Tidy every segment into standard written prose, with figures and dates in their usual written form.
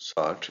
60।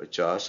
50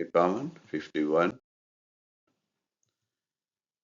51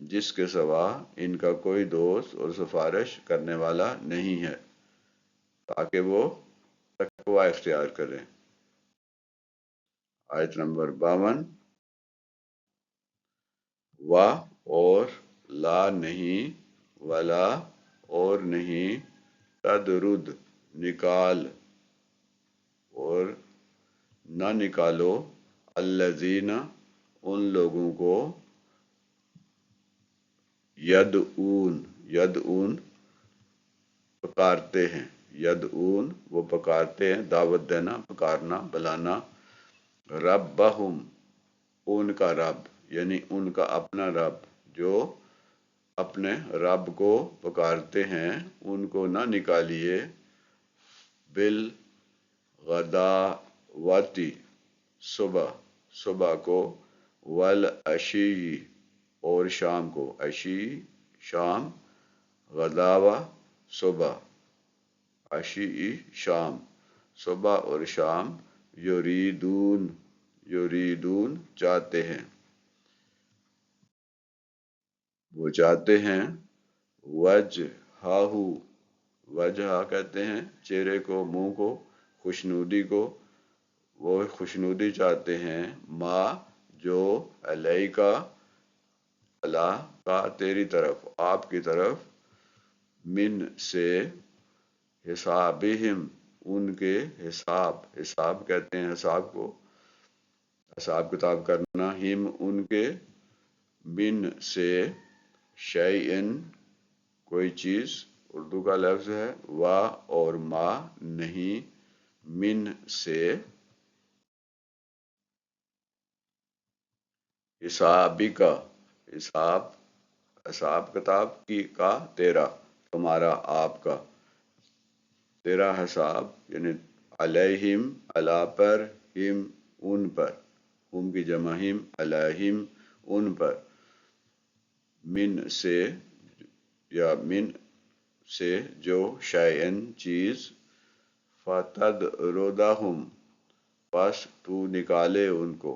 جس کے سوا ان کا کوئی دوست اور سفارش کرنے والا نہیں ہے، تاکہ وہ تقوی اختیار کریں۔ آیت نمبر 52، و اور لا نہیں، ولا اور نہیں، تدرد نکال اور نہ نکالو، الذین ان لوگوں کو، یدعون پکارتے ہیں، یدعون وہ پکارتے ہیں، دعوت دینا، پکارنا، بلانا، ربہم ان کا رب، یعنی ان کا اپنا رب، جو اپنے رب کو پکارتے ہیں ان کو نہ نکالیے، بالغداوتی صبح کو، والعشی اور شام کو، عشی شام، غداوہ صبح، عشی شام، صبح اور شام، یریدون چاہتے ہیں، وہ چاہتے ہیں، وجہ کہتے ہیں چہرے کو، منہ کو، خوشنودی کو، وہ خوشنودی چاہتے ہیں، ما جو، علیکا اللہ کا تیری طرف، آپ کی طرف، من سے، حسابہم ان کے حساب کہتے ہیں حساب کو، حساب کتاب کرنا، ہم ان کے، من سے، شیئن کوئی چیز، اردو کا لفظ ہے، وا اور ما نہیں، من سے، حسابی کا حساب کتاب کی کا تیرا، تمہارا، آپ کا، تیرا حساب، یعنی علیہم اللہ پر، ہم ان پر، ہم کی جمع ہم، علیہم ان پر، من سے یا من سے جو، شیئن چیز، فتدردہم پس تو نکالے ان کو،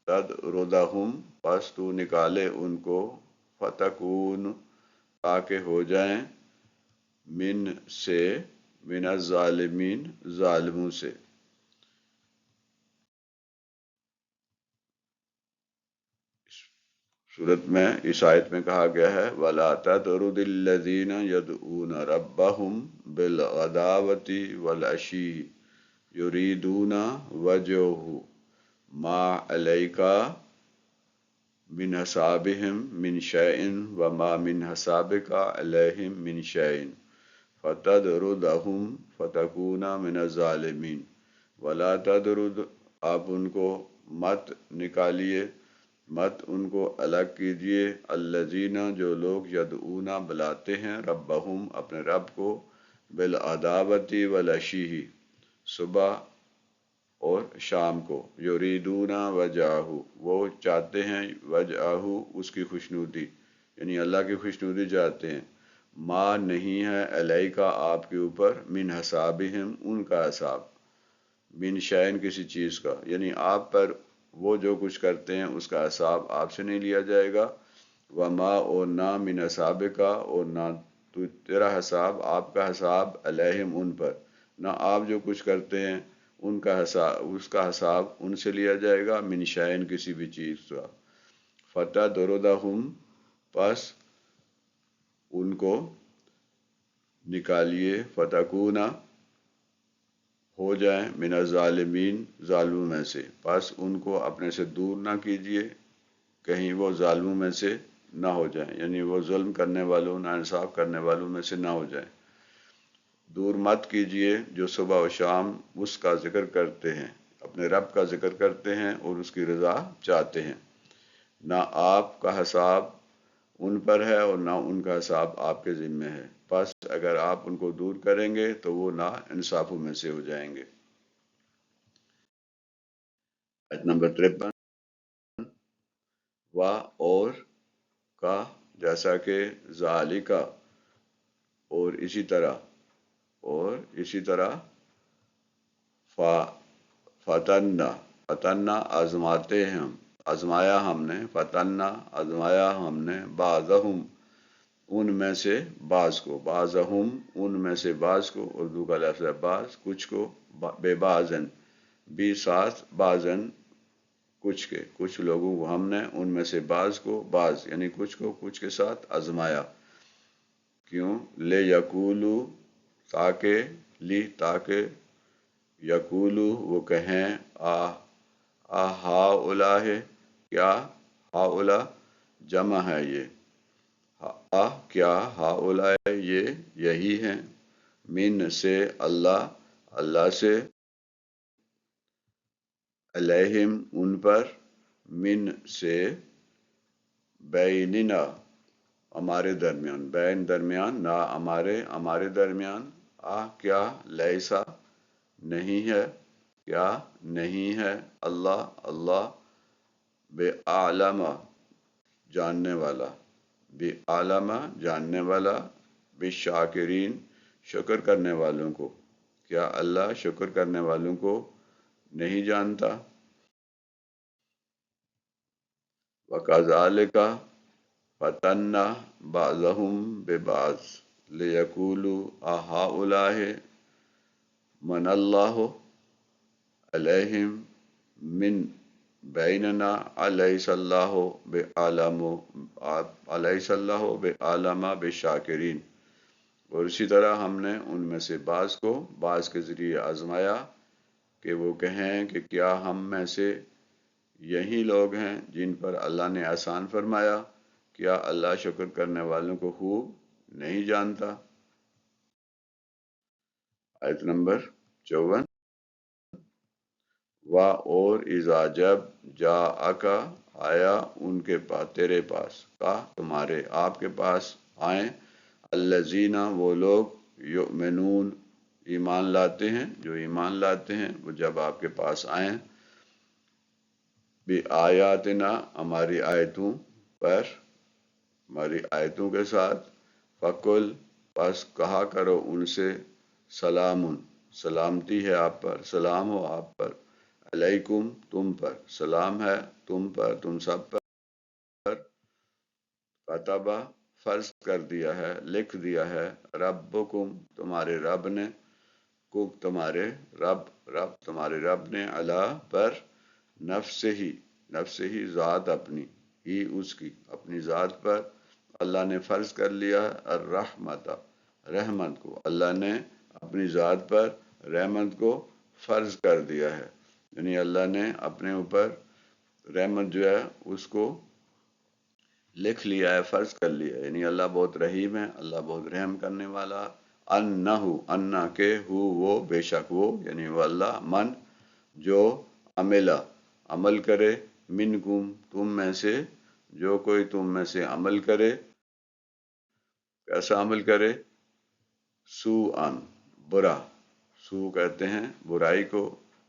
فتدردہم پس تو نکالے ان کو، فتکون تاکہ ہو جائیں، من سے، من الظالمین ظالموں سے۔ صورت میں اس آیت میں کہا گیا ہے وَلَا تَطْرُدِ الَّذِينَ يَدْعُونَ رَبَّهُمْ بِالْغَدَاوَةِ وَالْعَشِيِّ يُرِيدُونَ وَجْهَهُ مَا عَلَيْكَ مِنْ حِسَابِهِمْ مِنْ شَيْءٍ وَمَا مِنْ حِسَابِكَ عَلَيْهِمْ مِنْ شَيْءٍ فَتَطْرُدَهُمْ فَتَكُونَ مِنَ الظَّالِمِينَ۔ وَلَا تَطْرُدْ آپ ان کو مت نکالیے، مت ان کو الگ کیجیے، الذین جو لوگ، یدعون بلاتے ہیں، ربہم اپنے رب کو، بالغداوتی والعشی صبح اور شام کو، یریدون وجہہ وہ چاہتے ہیں، وجہہ اس کی خوشنودی، یعنی اللہ کی خوشنودی چاہتے ہیں، ما نہیں ہے، علیکا آپ کے اوپر، من حسابہم ان کا حساب، من شیئن کسی چیز کا، یعنی آپ پر وہ جو کچھ کرتے ہیں اس کا حساب آپ سے نہیں لیا جائے گا، وما اور نہ، من حساب کا اور نہ تیرا حساب، آپ کا حساب، علیہم ان پر، نہ آپ جو کچھ کرتے ہیں ان کا حساب، اس کا حساب ان سے لیا جائے گا، من شیئن کسی بھی چیز کا، فتدردہم پس ان کو نکالیے، فتکونا ہو جائیں، من الظالمین ظالموں میں سے، پس ان کو اپنے سے دور نہ کیجیے، کہیں وہ ظالموں میں سے نہ ہو جائیں، یعنی وہ ظلم کرنے والوں، ناانصاف کرنے والوں میں سے نہ ہو جائیں، دور مت کیجیے جو صبح و شام اس کا ذکر کرتے ہیں، اپنے رب کا ذکر کرتے ہیں اور اس کی رضا چاہتے ہیں، نہ آپ کا حساب ان پر ہے اور نہ ان کا حساب آپ کے ذمہ ہے، پس اگر آپ ان کو دور کریں گے تو وہ نا انصافوں میں سے ہو جائیں گے۔ آیت نمبر 53، و اور کا جیسا کہ، ذالکا اور اسی طرح، فتنا آزماتے ہیں ہم، آزمایا ہم نے، فتنا آزمایا ہم نے، بعضہم ان میں سے بعض کو، بعضہم ان میں سے بعض کو، اردو کا لفظ ہے بعض، کچھ کو، بے بعضن بھی ساتھ، بعضن کچھ کے، کچھ لوگوں کو ہم نے ان میں سے بعض کو، بعض یعنی کچھ کو کچھ کے ساتھ آزمایا، کیوں؟ لے یقولو تاکہ، لی تاکہ، یقولو وہ کہیں، ہا اولا ہے کیا، ہا اولا جمع ہے یہ، کیا ہا اولا یہ یہی ہیں، من سے اللہ، اللہ سے، علیہم ان پر، من سے، بیننا ہمارے درمیان، بین درمیان، نہ ہمارے درمیان، کیا، لیسا نہیں ہے، کیا نہیں ہے، اللہ اللہ، بے عالم جاننے والا، بے عالم جاننے والا، بے شاکرین شکر کرنے والوں کو، کیا اللہ شکر کرنے والوں کو نہیں جانتا؟ وَكَذَلِكَ فَتَنَّا بَعْضَهُم بِبَعْضٍ لِيَقُولُوا أَهَؤُلَاءِ مَنَّ اللَّهُ عَلَيْهِم مِّن بَيْنِنَا أَلَيْسَ اللَّهُ بِأَعْلَمَ بِالشَّاكِرِينَ۔ اور اسی طرح ہم نے ان میں سے بعض کو بعض کے ذریعے آزمایا کہ وہ کہیں کہ کیا ہم میں سے یہی لوگ ہیں جن پر اللہ نے احسان فرمایا، کیا اللہ شکر کرنے والوں کو خوب نہیں جانتا؟ آیت نمبر 54۔ اور اذا جب جا آیا ان کے پاس، تیرے پاس، کا تمہارے، آپ کے پاس آئیں، الذین وہ لوگ، یؤمنون ایمان لاتے ہیں، جو ایمان لاتے ہیں، وہ جب آپ کے پاس آئیں، بآیاتنا ہماری آیتوں پر، ہماری آیتوں کے ساتھ، فقل پس کہا کرو ان سے، سلام سلامتی ہے آپ پر، سلام ہو آپ پر، علیکم تم پر، سلام ہے تم پر، تم سب پر، کتبہ فرض کر دیا ہے، لکھ دیا ہے، ربکم تمہارے رب نے، تمہارے رب نے، اللہ پر، نفس ہی ذات اپنی، ہی اس کی اپنی ذات پر، اللہ نے فرض کر لیا ہے، الرحمت رحمت کو، اللہ نے اپنی ذات پر رحمت کو فرض کر دیا ہے، یعنی اللہ نے اپنے اوپر رحمت جو ہے اس کو لکھ لیا ہے، فرض کر لیا ہے، یعنی اللہ بہت رحیم ہے، اللہ بہت رحم کرنے والا، انا کے وہ بے شک وہ، یعنی وہ اللہ، من جو عمل کرے، منکم تم میں سے، جو کوئی تم میں سے عمل کرے، کیسا عمل کرے، سوءً برا، سو کہتے ہیں برائی کو،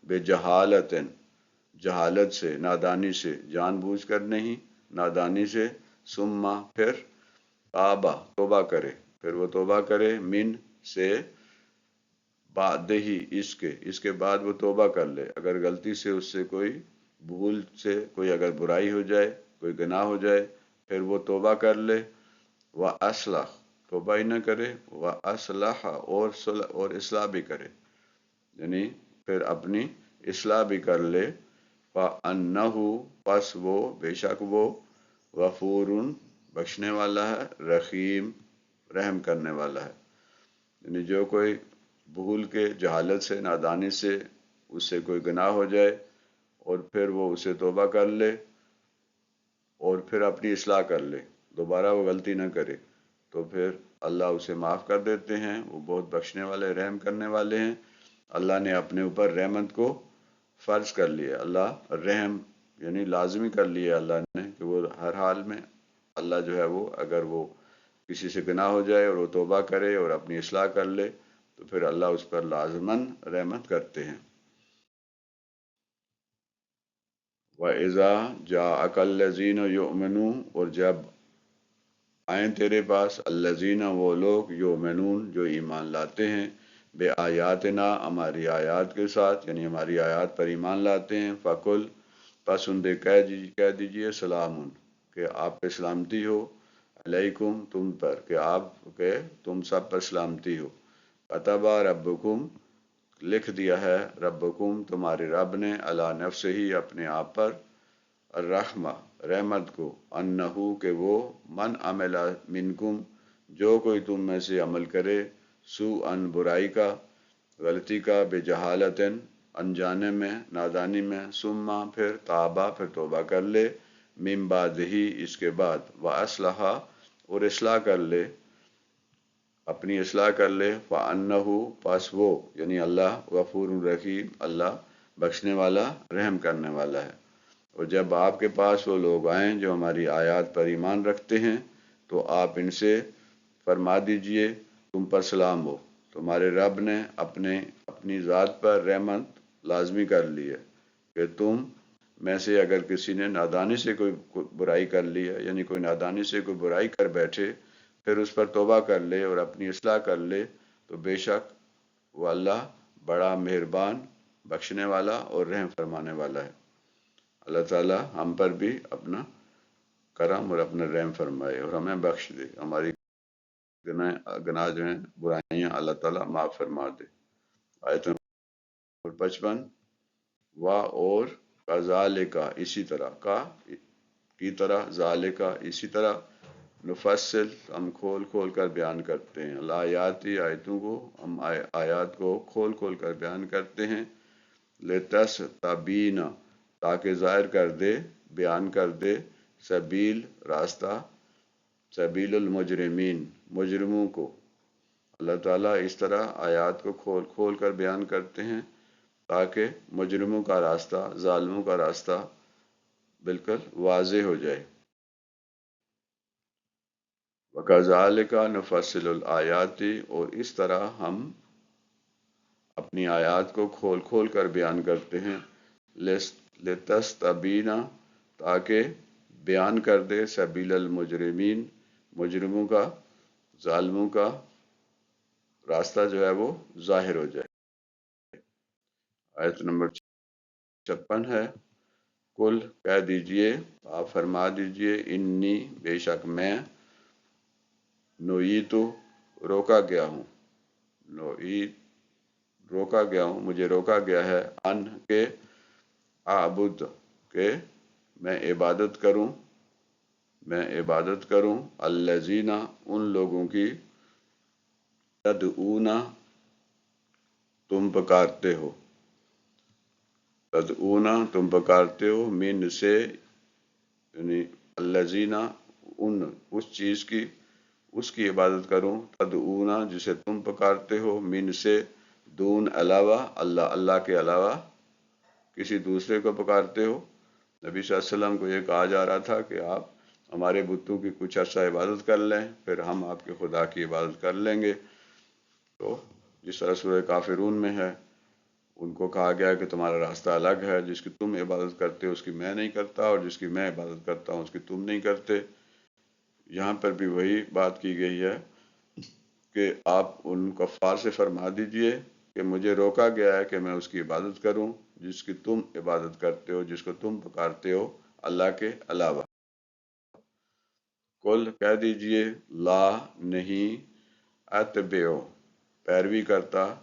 بے جہالت سے، نادانی سے، جان بوجھ کر نہیں، نادانی سے، ثم پھر، توبہ کرے، پھر وہ توبہ کرے، من سے، بعد ہی اس کے بعد وہ توبہ کر لے، اگر غلطی سے اس سے کوئی بھول سے کوئی اگر برائی ہو جائے، کوئی گناہ ہو جائے، پھر وہ توبہ کر لے، وَأَصْلَحَ توبہ ہی نہ کرے، وَأَصْلَحَ اور اصلاح بھی کرے، یعنی پھر اپنی اصلاح بھی کر لے، فَأَنَّهُ پس وہ بے شک وہ، غفور بخشنے والا ہے، رحیم رحم کرنے والا ہے، یعنی جو کوئی بھول کے، جہالت سے، نادانی سے اس سے کوئی گناہ ہو جائے اور پھر وہ اسے توبہ کر لے اور پھر اپنی اصلاح کر لے، دوبارہ وہ غلطی نہ کرے، تو پھر اللہ اسے معاف کر دیتے ہیں، وہ بہت بخشنے والے، رحم کرنے والے ہیں، اللہ نے اپنے اوپر رحمت کو فرض کر لیا، اللہ رحم یعنی لازمی کر لیا اللہ نے کہ وہ ہر حال میں اللہ جو ہے وہ اگر وہ کسی سے گناہ ہو جائے اور وہ توبہ کرے اور اپنی اصلاح کر لے تو پھر اللہ اس پر لازماً رحمت کرتے ہیں۔ وَإِذَا جَاءَكَ الَّذِينَ يُؤْمِنُونَ اور جب آئیں تیرے پاس، الذین وہ لوگ، یؤمنون جو ایمان لاتے ہیں، بے آیاتنا ہماری آیات کے ساتھ، یعنی ہماری آیات پر ایمان لاتے ہیں، فقل پس ان دے کہہ دیجئے سلام کہ آپ پہ سلامتی ہو، علیکم تم پر، کہ آپ کے تم سب پر سلامتی ہو، کتبہ ربکم لکھ دیا ہے ربکم تمہارے رب نے، علی نفسہ ہی اپنے آپ پر، الرحمہ رحمت کو، انہو کہ وہ، من عمل منکم جو کوئی تم میں سے عمل کرے، سوءً برائی کا، غلطی کا، بجہالتن انجانے میں، نادانی میں، ثم پھر تابا پھر توبہ کر لے، من بعد ہی اس کے بعد، واصلح اور اصلاح کر لے، اپنی اصلاح کر لے، فانہ پس وہ یعنی اللہ غفور رحیم اللہ بخشنے والا رحم کرنے والا ہے۔ اور جب آپ کے پاس وہ لوگ آئیں جو ہماری آیات پر ایمان رکھتے ہیں تو آپ ان سے فرما دیجئے تم پر سلام ہو، تمہارے رب نے اپنی ذات پر رحمت لازمی کر لی ہے کہ تم میں سے اگر کسی نے نادانی سے کوئی برائی کر لی ہے، یعنی کوئی نادانی سے کوئی برائی کر بیٹھے پھر اس پر توبہ کر لے اور اپنی اصلاح کر لے تو بے شک وہ اللہ بڑا مہربان، بخشنے والا اور رحم فرمانے والا ہے۔ اللہ تعالی ہم پر بھی اپنا کرم اور اپنا رحم فرمائے اور ہمیں بخش دے، ہماری گناہ جو ہیں برائیاں اللہ تعالیٰ معاف فرما دے۔ آیت نمبر 55، اور کذالک اسی طرح، کی طرح، ذالک اسی طرح، نفصل ہم کھول کھول کر بیان کرتے ہیں، الآیاتی آیتوں کو ہم آیات کو کھول کھول کر بیان کرتے ہیں، لتستبین تاکہ ظاہر کر دے، بیان کر دے، سبیل راستہ، سبیل المجرمین مجرموں کو۔ اللہ تعالیٰ اس طرح آیات کو کھول کھول کر بیان کرتے ہیں تاکہ مجرموں کا راستہ، ظالموں کا راستہ بالکل واضح ہو جائے۔ وَكَذَلِكَ نُفَصِّلُ الْآيَاتِ اور اس طرح ہم اپنی آیات کو کھول کھول کر بیان کرتے ہیں، لِتَسْتَبِينَ تاکہ بیان کر دے، سبیل المجرمین مجرموں کا، ظالموں کا راستہ جو ہے وہ ظاہر ہو جائے۔ آیت نمبر 56 ہے، کل کہہ دیجئے، آپ فرما دیجئے، انی بے شک میں، نویتو روکا گیا ہوں، مجھے روکا گیا ہے، ان کے اعبد کہ میں عبادت کروں، الذین ان لوگوں کی، تدعون تم پکارتے ہو، من سے یعنی الذین اس چیز کی، اس کی عبادت کروں، تدعون جسے تم پکارتے ہو، من سے دون علاوہ، اللہ کے علاوہ کسی دوسرے کو پکارتے ہو۔ نبی صلی اللہ علیہ وسلم کو یہ کہا جا رہا تھا کہ آپ ہمارے بتوں کی کچھ عرصہ عبادت کر لیں پھر ہم آپ کے خدا کی عبادت کر لیں گے۔ تو جس طرح سورہ کافرون میں ہے، ان کو کہا گیا کہ تمہارا راستہ الگ ہے، جس کی تم عبادت کرتے ہو اس کی میں نہیں کرتا، اور جس کی میں عبادت کرتا ہوں اس کی تم نہیں کرتے۔ یہاں پر بھی وہی بات کی گئی ہے کہ آپ ان کفار سے فرما دیجئے کہ مجھے روکا گیا ہے کہ میں اس کی عبادت کروں جس کی تم عبادت کرتے ہو، جس کو تم پکارتے ہو اللہ کے علاوہ۔ قل کہہ دیجئے، لا نہیں، اتبعو پیروی کرتا،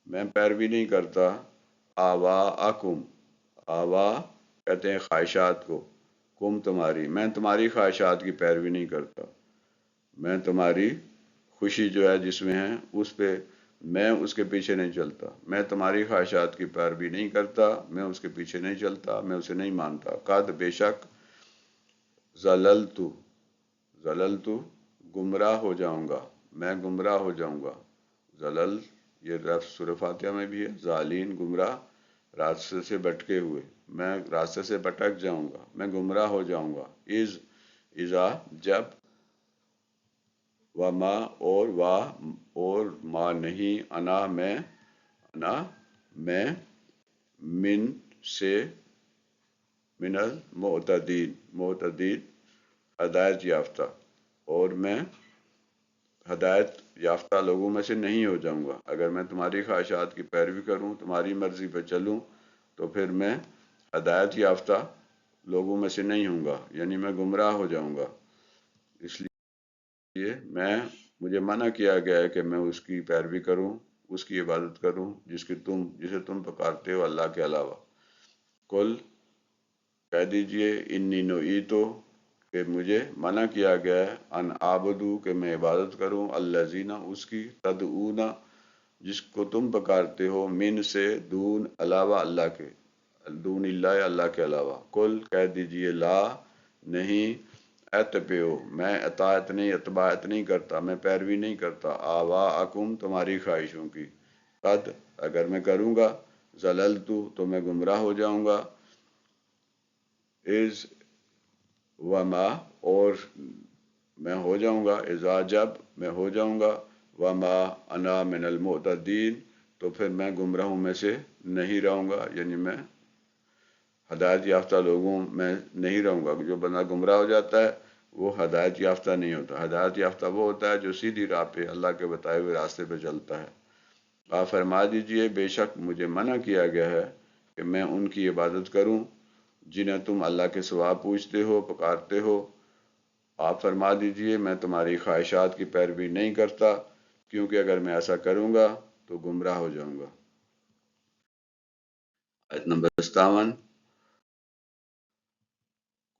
میں پیروی نہیں کرتا، آواءکم آوا کہتے ہیں خواہشات کو، کم تمہاری، میں تمہاری خواہشات کی پیروی نہیں کرتا، میں تمہاری خوشی جو ہے جس میں ہے اس پہ میں اس کے پیچھے نہیں چلتا، میں تمہاری خواہشات کی پیروی نہیں کرتا، میں اس کے پیچھے نہیں چلتا، میں اسے نہیں مانتا، قد بے شک، ضللت گمراہ ہو جاؤں گا، میں گمراہ ہو جاؤں گا، ضلل یہ لفظ سورہ فاتحہ میں بھی ہے، ضالین گمراہ، راستے سے بھٹکے ہوئے، میں راستے سے بھٹک جاؤں گا، میں گمراہ ہو جاؤں گا، اذا جب، وما اور ما نہیں، انا میں من المعتدین ہدایت یافتہ، اور میں ہدایت یافتہ لوگوں میں سے نہیں ہو جاؤں گا۔ اگر میں تمہاری خواہشات کی پیروی کروں، تمہاری مرضی پہ چلوں تو پھر میں ہدایت یافتہ لوگوں میں سے نہیں ہوں گا، یعنی میں گمراہ ہو جاؤں گا، اس لیے مجھے منع کیا گیا ہے کہ میں اس کی پیروی کروں، اس کی عبادت کروں جسے تم پکارتے ہو اللہ کے علاوہ۔ کل کہہ دیجئے انی نویتو کہ مجھے منع کیا گیا ہے ان عابدو کہ میں عبادت کروں الذین اس کی تدعون جس کو تم پکارتے ہو من سے دون علاوہ اللہ کے، دون اللہ اللہ کے علاوہ۔ کل کہہ دیجئے لا نہیں، اتبعو میں اتباعت نہیں کرتا، میں پیروی نہیں کرتا آواءکم تمہاری خواہشوں کی، قد اگر میں کروں گا ضللت تو میں گمراہ ہو جاؤں گا، از وما اور میں ہو جاؤں گا، اذا جب میں ہو جاؤں گا، وما انا من المعتدین تو پھر میں گمراہوں میں سے نہیں رہوں گا، یعنی میں ہدایت یافتہ لوگوں میں نہیں رہوں گا۔ جو بندہ گمراہ ہو جاتا ہے وہ ہدایت یافتہ نہیں ہوتا، ہدایت یافتہ وہ ہوتا ہے جو سیدھی راہ پہ اللہ کے بتائے ہوئے راستے پہ چلتا ہے۔ آپ فرما دیجئے بے شک مجھے منع کیا گیا ہے کہ میں ان کی عبادت کروں جنہیں تم اللہ کے سوا پوجتے ہو پکارتے ہو۔ آپ فرما دیجئے میں تمہاری خواہشات کی پیروی نہیں کرتا، کیونکہ اگر میں ایسا کروں گا تو گمراہ ہو جاؤں گا۔ آیت نمبر 57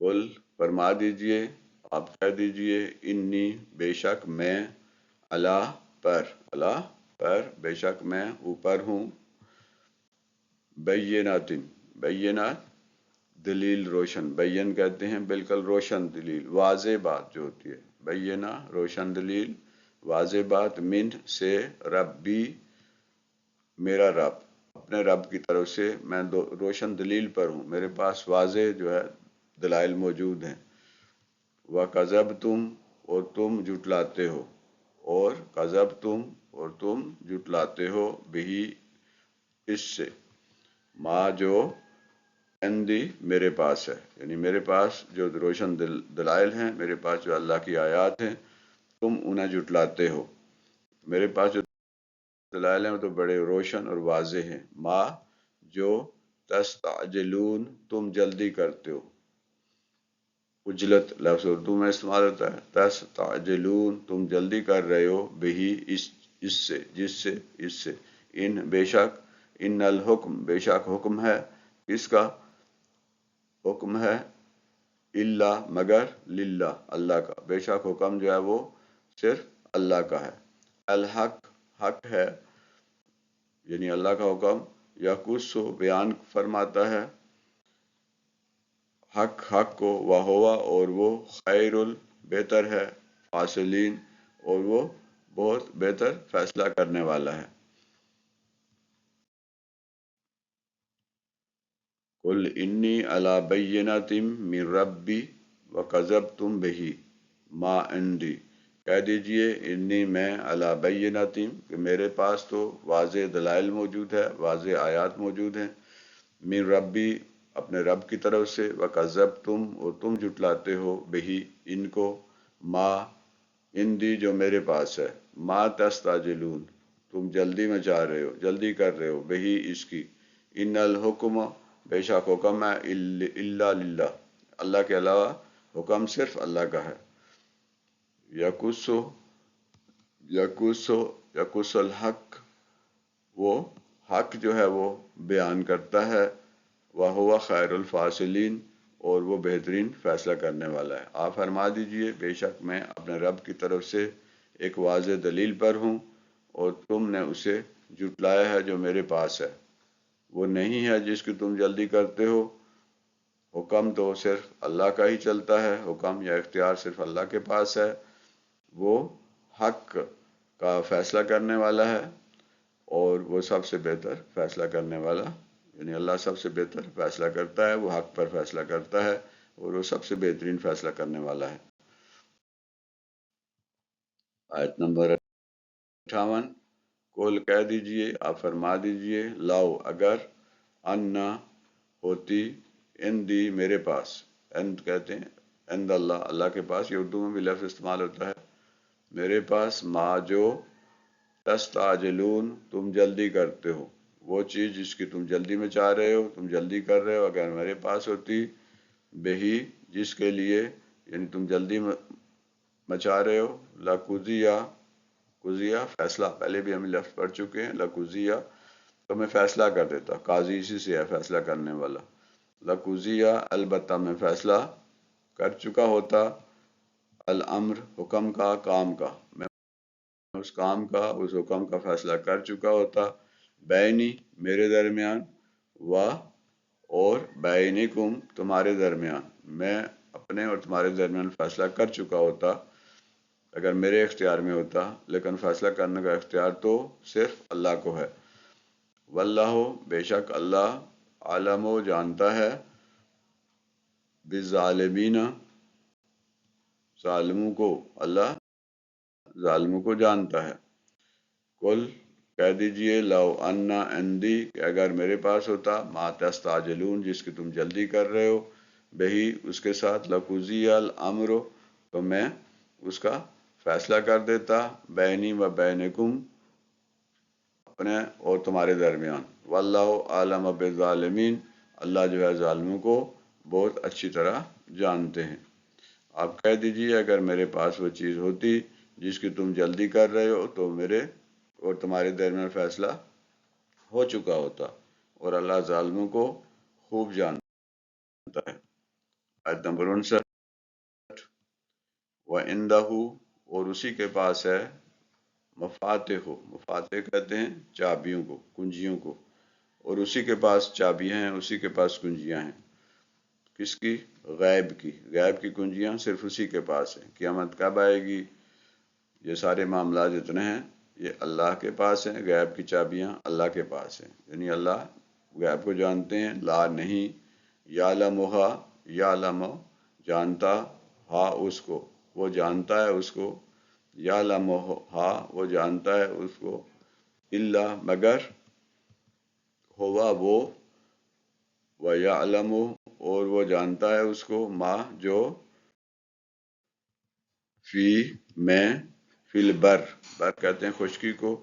قل فرما دیجئے آپ کہہ دیجئے انی بے شک میں اللہ پر بے شک میں اوپر ہوں، بینات دلیل روشن، بین کہتے ہیں بالکل روشن دلیل، واضح بات جو ہوتی ہے، بینہ روشن دلیل، واضح بات، من سے ربی میرا رب، اپنے رب کی طرف سے میں روشن دلیل پر ہوں، میرے پاس واضح جو ہے دلائل موجود ہیں۔ وَكَذَبْتُمْ اور تم جھٹلاتے ہو، اور کذبتم اور تم جھٹلاتے ہو بہی اس سے، ما جو عندی میرے پاس ہے، یعنی میرے پاس جو روشن دلائل ہیں، میرے پاس جو اللہ کی آیات ہیں تم انہیں جھٹلاتے ہو، میرے پاس جو دلائل ہیں وہ تو بڑے روشن اور واضح ہیں، ما جو تستعجلون تم جلدی کرتے ہو، عجلت لفظ اردو میں استعمال ہوتا ہے، تستعجلون تم جلدی کر رہے ہو، بہی اس سے ان بے شک ان الحکم بے شک حکم ہے، کس کا حکم ہے، اللہ مگر للہ اللہ کا، بے شک حکم جو ہے وہ صرف اللہ کا ہے، الحق حق ہے، یعنی اللہ کا حکم یقص بیان فرماتا ہے حق کو، ہوا اور وہ خیر بہتر ہے، فاصلین اور وہ بہت بہتر فیصلہ کرنے والا ہے۔ قل انی علی بینۃ من ربی وکذبتم بہ ما عندی، کہہ دیجئے انی میں علی بینۃ کہ میرے پاس تو واضح دلائل موجود ہے، واضح آیات موجود ہیں، من ربی اپنے رب کی طرف سے، وکذبتم اور تم جھٹلاتے ہو بہ ان کو، ما عندی جو میرے پاس ہے، ما تستعجلون تم جلدی میں چاہ رہے ہو، جلدی کر رہے ہو، بہی اس کی، ان الحکم بے شک حکم ہے الا للہ اللہ کے علاوہ حکم صرف اللہ کا ہے، یقص الحق وہ حق جو ہے وہ بیان کرتا ہے، وہو خیر الفاصلین اور وہ بہترین فیصلہ کرنے والا ہے۔ آپ فرما دیجئے بے شک میں اپنے رب کی طرف سے ایک واضح دلیل پر ہوں، اور تم نے اسے جھٹلایا ہے جو میرے پاس ہے، وہ نہیں ہے جس کی تم جلدی کرتے ہو، حکم تو صرف اللہ کا ہی چلتا ہے، حکم یا اختیار صرف اللہ کے پاس ہے، وہ حق کا فیصلہ کرنے والا ہے، اور وہ سب سے بہتر فیصلہ کرنے والا، یعنی اللہ سب سے بہتر فیصلہ کرتا ہے، وہ حق پر فیصلہ کرتا ہے اور وہ سب سے بہترین فیصلہ کرنے والا ہے۔ آیت نمبر 58 قل کہہ دیجئے آپ فرما دیجئے لاؤ اگر انا ہوتی اندی میرے پاس، اند کہتے ہیں اند اللہ اللہ کے پاس، یہ اردو میں بھی لفظ استعمال ہوتا ہے، میرے پاس ما جو تستعجلون تم جلدی کرتے ہو، وہ چیز جس کی تم جلدی میں چاہ رہے ہو، تم جلدی کر رہے ہو، اگر میرے پاس ہوتی، بہی جس کے لیے، یعنی تم جلدی مچا رہے ہو، لقضیہ، قضیہ فیصلہ، پہلے بھی ہم لفظ پڑھ چکے ہیں، لقضیہ تو میں فیصلہ کر دیتا، قاضی اسی سے ہے، فیصلہ کرنے والا، لقضیہ البتہ میں فیصلہ کر چکا ہوتا، الامر حکم کا، کام کا، میں اس کام کا، اس حکم کا فیصلہ کر چکا ہوتا، بینی میرے درمیان، و اور بینکم تمہارے درمیان، میں اپنے اور تمہارے درمیان فیصلہ کر چکا ہوتا اگر میرے اختیار میں ہوتا، لیکن فیصلہ کرنے کا اختیار تو صرف اللہ کو ہے، واللہ بے شک اللہ عالم و جانتا ہے، بالظالمین ظالموں کو، اللہ ظالموں کو جانتا ہے، کل کہہ دیجئے لو انا عندی کہ اگر میرے پاس ہوتا، ما تستعجلون جس کی تم جلدی کر رہے ہو، بہی اس کے ساتھ، لقضی الامر تو میں اس کا فیصلہ کر دیتا، بینی و بینکم اپنے اور تمہارے درمیان، واللہ عالم بالظالمین اللہ جو ہے ظالموں کو بہت اچھی طرح جانتے ہیں۔ آپ کہہ دیجئے اگر میرے پاس وہ چیز ہوتی جس کی تم جلدی کر رہے ہو تو میرے اور تمہارے درمیان فیصلہ ہو چکا ہوتا، اور اللہ ظالموں کو خوب جانتا ہے۔ آیت نمبر 59، وَعِندَهُ اور اسی کے پاس ہے، مفاتح، مفاتح کہتے ہیں چابیوں کو، کنجیوں کو، اور اسی کے پاس چابیاں ہیں، اسی کے پاس کنجیاں ہیں، کس کی؟ غیب کی، غیب کی کنجیاں صرف اسی کے پاس ہیں، قیامت کب آئے گی، یہ سارے معاملات جتنے ہیں یہ اللہ کے پاس ہیں، غیب کی چابیاں اللہ کے پاس ہیں، یعنی اللہ غیب کو جانتے ہیں، لا نہیں، یعلمھا یعلم جانتا، ہا اس کو، وہ جانتا ہے اس کو، یعلمھا وہ جانتا ہے اس کو، الا مگر، ہوا وہ، ویعلم اور وہ جانتا ہے اس کو، ما جو، فی میں، فی البر، بر کہتے ہیں خشکی کو،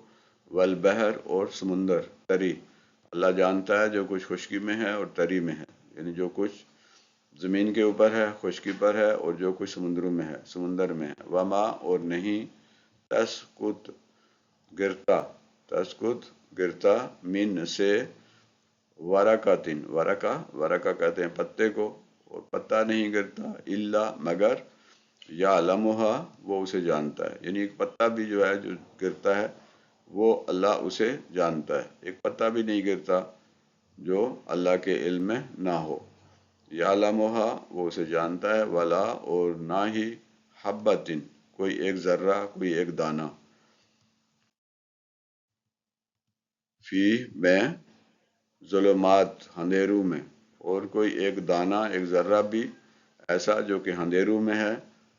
والبحر اور سمندر تری، اللہ جانتا ہے جو کچھ خشکی میں ہے اور تری میں ہے، یعنی جو کچھ زمین کے اوپر ہے، خشکی پر ہے، اور جو کچھ سمندروں میں ہے، سمندر میں ہے، وما اور نہیں، تسقط گرتا، تسقط گرتا، من سے، ورقاتن، ورقہ کہتے ہیں پتے کو، اور پتا نہیں گرتا، الا مگر، یعلمھا وہ اسے جانتا ہے، یعنی ایک پتا بھی جو ہے جو گرتا ہے وہ اللہ اسے جانتا ہے، ایک پتا بھی نہیں گرتا جو اللہ کے علم میں نہ ہو، یعلمھا وہ اسے جانتا ہے، ولا اور نہ ہی، حبتن کوئی ایک ذرہ، کوئی ایک دانہ، فی میں، ظلمات اندھیروں میں، اور کوئی ایک دانہ، ایک ذرہ بھی ایسا جو کہ اندھیروں میں ہے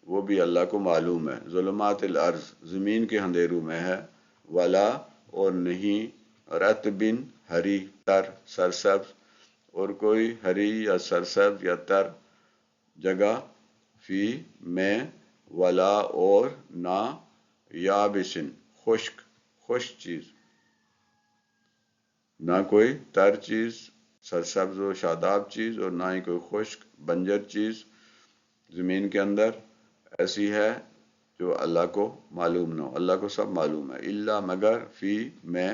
وہ بھی اللہ کو معلوم ہے، ظلمات الارض زمین کے اندھیروں میں ہے، ولا اور نہیں، رطبن ہری تر سرسبز اور کوئی ہری یا سرسبز یا تر جگہ، فی میں، ولا اور نہ، یابسن خشک، خشک چیز، نہ کوئی تر چیز سرسبز و شاداب چیز اور نہ ہی کوئی خشک بنجر چیز زمین کے اندر ایسی ہے جو اللہ کو معلوم نہ ہو، اللہ کو سب معلوم ہے، الا مگر، فی میں،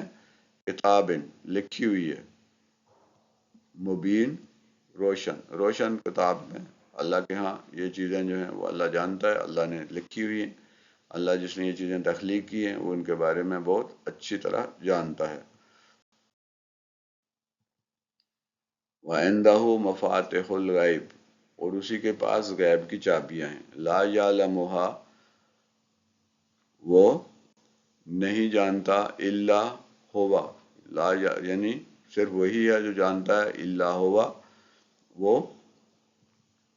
کتابن لکھی ہوئی ہے، مبین روشن، روشن کتاب میں، اللہ کے ہاں یہ چیزیں جو ہیں وہ اللہ جانتا ہے، اللہ نے لکھی ہوئی ہیں، اللہ جس نے یہ چیزیں تخلیق کی ہیں وہ ان کے بارے میں بہت اچھی طرح جانتا ہے، وَعِندَهُ مَفَاتِحُ الْغَیْبِ اور اسی کے پاس غیب کی چابیاں ہیں، لا یعلمھا وہ نہیں جانتا، الا ہوا، یعنی صرف وہی ہے جو جانتا ہے، الا ہوا وہ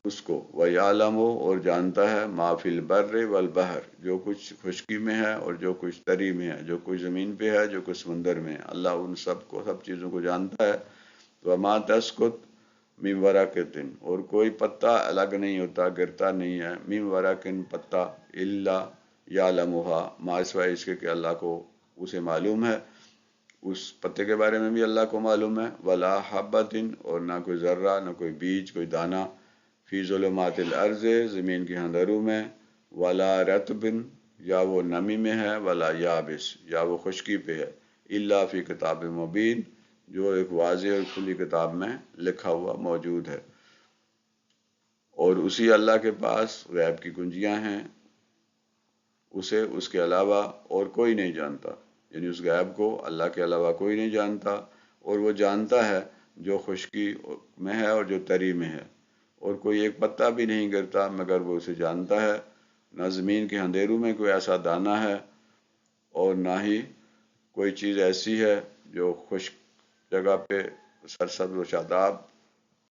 اس کو، وَيَعْلَمُ اور جانتا ہے، ما فی البر والبحر جو کچھ خشکی میں ہے اور جو کچھ تری میں ہے، جو کچھ زمین پہ ہے، جو کچھ سمندر میں ہے، اللہ ان سب کو، سب چیزوں کو جانتا ہے، وَمَا تَسْقُطُ مِن وَرَقَةٍ اور کوئی پتا الگ نہیں ہوتا، گرتا نہیں ہے، مِن وَرَقٍ پتا، الا یعلمھا ما سوائے اس کے کہ اللہ کو اسے معلوم ہے، اس پتے کے بارے میں بھی اللہ کو معلوم ہے، ولا حبتن، اور نہ کوئی ذرہ، نہ کوئی بیج، کوئی دانہ، فی ظلمات الارض، زمین کے اندروں میں، ولا رطبن، یا وہ نمی میں ہے، ولا یابس، یا وہ خشکی پہ ہے، الا فی کتاب مبین، جو ایک واضح اور کھلی کتاب میں لکھا ہوا موجود ہے۔ اور اسی اللہ کے پاس غیب کی کنجیاں ہیں، اسے اس کے علاوہ اور کوئی نہیں جانتا، یعنی اس غیب کو اللہ کے علاوہ کوئی نہیں جانتا، اور وہ جانتا ہے جو خشکی میں ہے اور جو تری میں ہے، اور کوئی ایک پتا بھی نہیں گرتا مگر وہ اسے جانتا ہے، نہ زمین کے اندھیروں میں کوئی ایسا دانہ ہے، اور نہ ہی کوئی چیز ایسی ہے جو خشک جگہ پہ، سرسبز و شاداب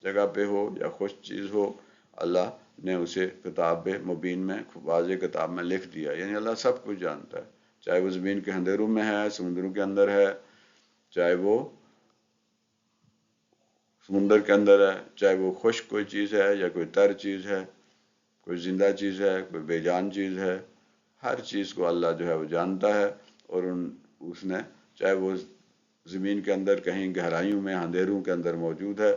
جگہ پہ ہو یا خشک چیز ہو، اللہ نے اسے کتاب مبین میں، واضح کتاب میں لکھ دیا، یعنی اللہ سب کچھ جانتا ہے، چاہے وہ زمین کے اندھیروں میں ہے، سمندروں کے اندر ہے، چاہے وہ سمندر کے اندر ہے، چاہے وہ خشک کوئی چیز ہے یا کوئی تر چیز ہے، کوئی زندہ چیز ہے، کوئی بے جان چیز ہے، ہر چیز کو اللہ جو ہے وہ جانتا ہے، اور اس نے، چاہے وہ زمین کے اندر کہیں گہرائیوں میں اندھیروں کے اندر موجود ہے،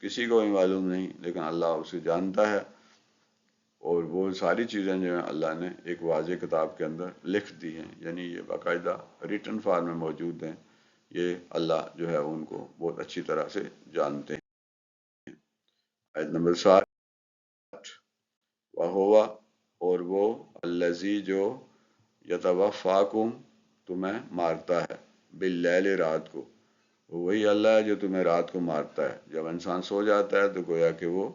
کسی کو بھی معلوم نہیں، لیکن اللہ اسے جانتا ہے، اور وہ ساری چیزیں جو ہیں اللہ نے ایک واضح کتاب کے اندر لکھ دی ہیں، یعنی یہ باقاعدہ ریٹن فارم میں موجود ہیں، یہ اللہ جو ہے ان کو بہت اچھی طرح سے جانتے ہیں۔ آیت نمبر 7، وَهُوَ، اور وہ، الذی جو، یتوفاکم، تمہیں مارتا ہے، باللیل، رات کو، وہی اللہ ہے جو تمہیں رات کو مارتا ہے، جب انسان سو جاتا ہے تو گویا کہ وہ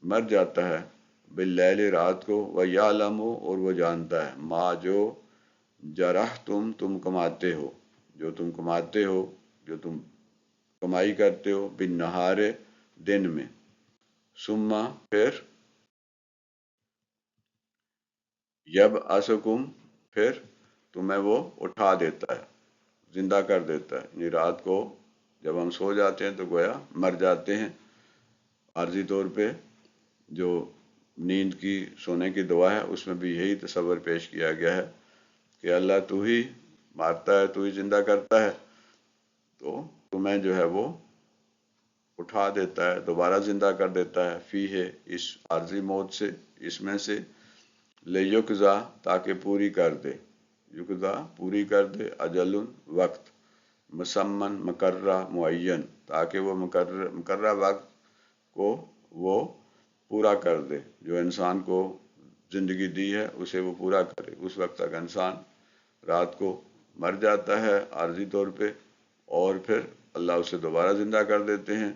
مر جاتا ہے، باللیل، رات کو، وَیَعْلَمُ، اور وہ جانتا ہے، ما، جو، تم کماتے ہو، جو تم کماتے ہو، جو تم کمائی کرتے ہو، بالنہار، دن میں، ثم، پھر، یبعثکم، پھر تمہیں وہ اٹھا دیتا ہے، زندہ کر دیتا ہے، یعنی رات کو جب ہم سو جاتے ہیں تو گویا مر جاتے ہیں عارضی طور پہ، جو نیند کی، سونے کی دعا ہے، اس میں بھی یہی تصور پیش کیا گیا ہے کہ اللہ تو ہی مارتا ہے، تو ہی زندہ کرتا ہے، تو تمہیں جو ہے وہ اٹھا دیتا ہے، دوبارہ زندہ کر دیتا ہے، فی ہے، اس عارضی موت سے، اس میں سے، لیکزا، تاکہ پوری کر دے، یکزا، پوری کر دے، اجل، وقت، مسمن، مقررہ، معین، تاکہ وہ مقررہ وقت کو وہ پورا کر دے، جو انسان کو زندگی دی ہے اسے وہ پورا کرے، اس وقت تک انسان رات کو مر جاتا ہے عارضی طور پہ، اور پھر اللہ اسے دوبارہ زندہ کر دیتے ہیں،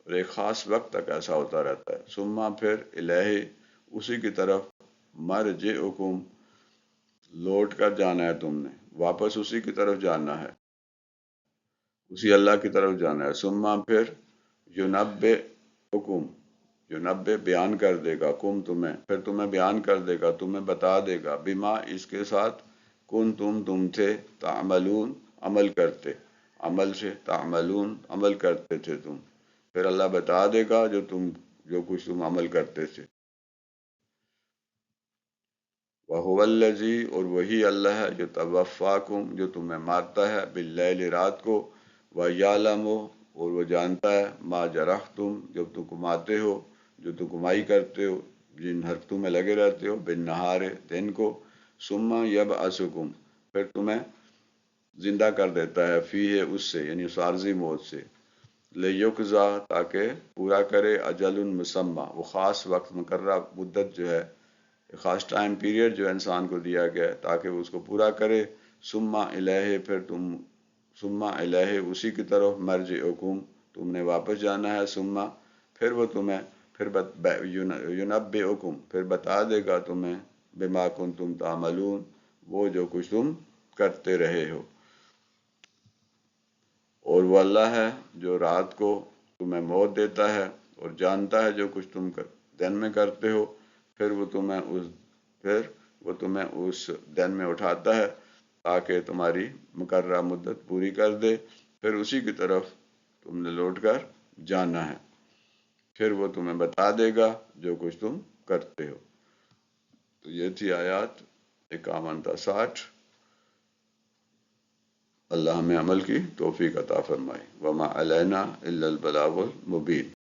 اور ایک خاص وقت تک ایسا ہوتا رہتا ہے، ثم، پھر، الہ، اسی کی طرف، مرجعکم، لوٹ کر جانا ہے تم نے، واپس اسی کی طرف جانا ہے، اسی اللہ کی طرف جانا ہے، ثم، پھر، ینبئکم، ینبئ، بیان کر دے گا، کم، تمہیں، پھر تمہیں بیان کر دے گا، تمہیں بتا دے گا، بما، اس کے ساتھ، تم تھے، تعملون، عمل کرتے، عمل سے، تعملون، عمل کرتے تھے تم، پھر اللہ بتا دے گا جو کچھ تم عمل کرتے تھے، وَهُوَ الَّذِي، اور وہی اللہ ہے جو توفاکم، جو تمہیں مارتا ہے، باللیل، رات کو، وَیَعْلَمُ، اور وہ جانتا ہے، ما جرحتم، جب تم کماتے ہو، جو تم کمائی کرتے ہو، جن حرکتوں میں لگے رہتے ہو، بالنہار، دن کو، ثم، یبعثکم، پھر تمہیں زندہ کر دیتا ہے، فی ہے، اس سے، یعنی اس عارضی موت سے، لیکزا، تاکہ پورا کرے، اجل مسمى، وہ خاص وقت، مقررہ مدت جو ہے، خاص ٹائم پیریڈ جو انسان کو دیا گیا ہے تاکہ وہ اس کو پورا کرے، ثم الہ، ثم الہ، اسی کی طرف، مرجعکم، تم نے واپس جانا ہے، ثم، پھر وہ تمہیں، پھر ینبئکم، پھر بتا دے گا تمہیں، بما کنتم تعملون، وہ جو کچھ تم کرتے رہے ہو، اور وہ اللہ ہے جو رات کو تمہیں موت دیتا ہے اور جانتا ہے جو کچھ تم دن میں کرتے ہو، پھر وہ تمہیں اس دن میں اٹھاتا ہے تاکہ تمہاری مقررہ مدت پوری کر دے، پھر اسی کی طرف تم نے لوٹ کر جانا ہے، پھر وہ تمہیں بتا دے گا جو کچھ تم کرتے ہو۔ تو یہ تھی آیات 51 تا 60۔ اللہ ہمیں عمل کی توفیق عطا فرمائے۔ وما علینا الا البلاغ المبین۔